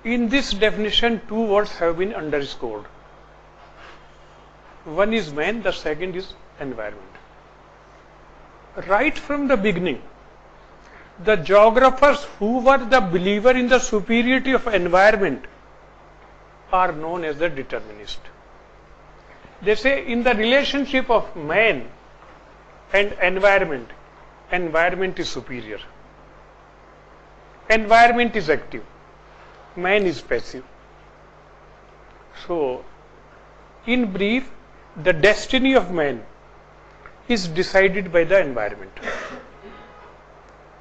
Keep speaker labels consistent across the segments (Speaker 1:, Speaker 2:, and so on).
Speaker 1: In this definition, two words have been underscored. One is man, the second is environment. Right from the beginning, the geographers who were the believer in the superiority of environment are known as the determinists. They say in the relationship of man and environment, environment is superior. Environment is active. Man is passive. So, in brief, the destiny of man is decided by the environment.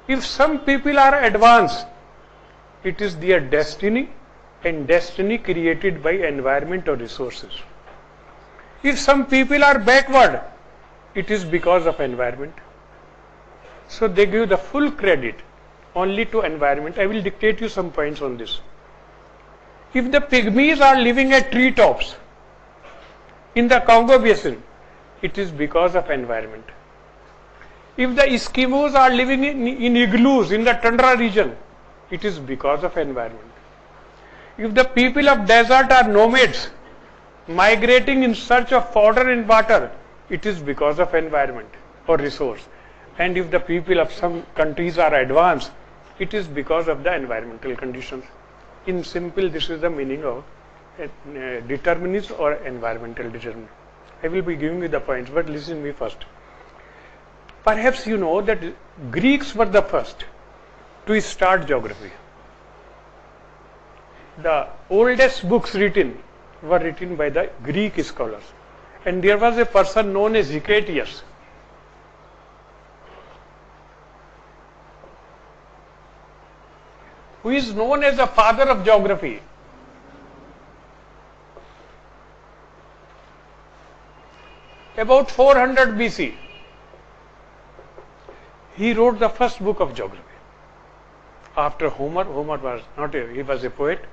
Speaker 1: If some people are advanced, it is their destiny, and destiny created by environment or resources. If some people are backward, it is because of environment. So they give the full credit only to environment. I will dictate you some points on this. If the pygmies are living at treetops in the Congo basin, it is because of environment. If the Eskimos are living in igloos in the tundra region, it is because of environment. If the people of desert are nomads, migrating in search of fodder and water, it is because of environment or resource. And if the people of some countries are advanced, it is because of the environmental conditions. In simple, this is the meaning of determinism or environmental determinism. I will be giving you the points, but listen to me first. Perhaps you know that Greeks were the first to start geography. The oldest books written were written by the Greek scholars. And there was a person known as Hecataeus. Who is known as the father of geography. About 400 BC, he wrote the first book of geography. After Homer, Homer was not he was a poet,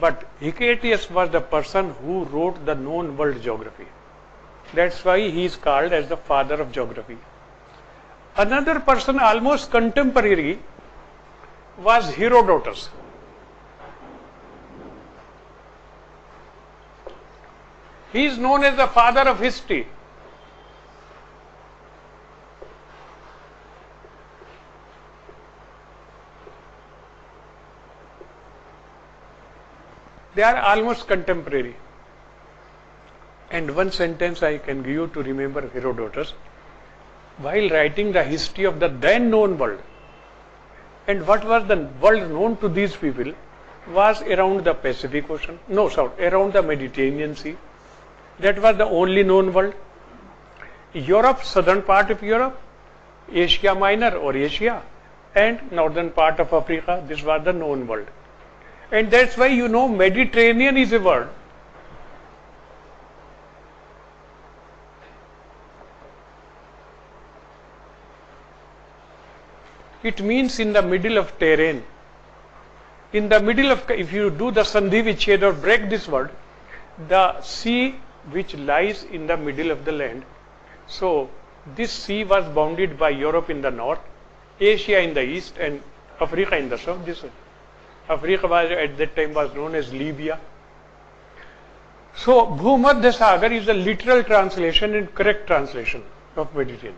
Speaker 1: but Hecataeus was the person who wrote the known world geography. That's why he is called as the father of geography. Another person almost contemporary was Herodotus. He is known as the father of history. They are almost contemporary. And one sentence I can give you to remember Herodotus. While writing the history of the then known world, and what was the world known to these people was around the Pacific Ocean, around the Mediterranean Sea. That was the only known world. Europe, southern part of Europe, Asia Minor or Asia, and northern part of Africa, this was the known world. And that's why you know Mediterranean is a word. It means in the middle of terrain. In the middle of, if you do the Sandhi Vichhed or break this word, the sea which lies in the middle of the land. So this sea was bounded by Europe in the north, Asia in the east, and Africa in the south. This Africa was at that time was known as Libya. So Bhumadhya Sagar is a literal translation and correct translation of Mediterranean.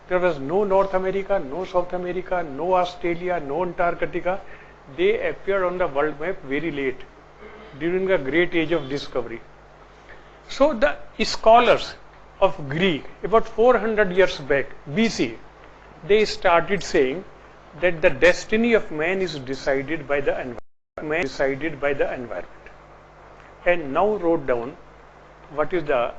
Speaker 1: There was no North America, no South America, no Australia, no Antarctica. They appeared on the world map very late, during the great age of discovery. So the scholars of Greek, about 400 years back, BC, they started saying that the destiny of man is decided by the environment. And now wrote down what is the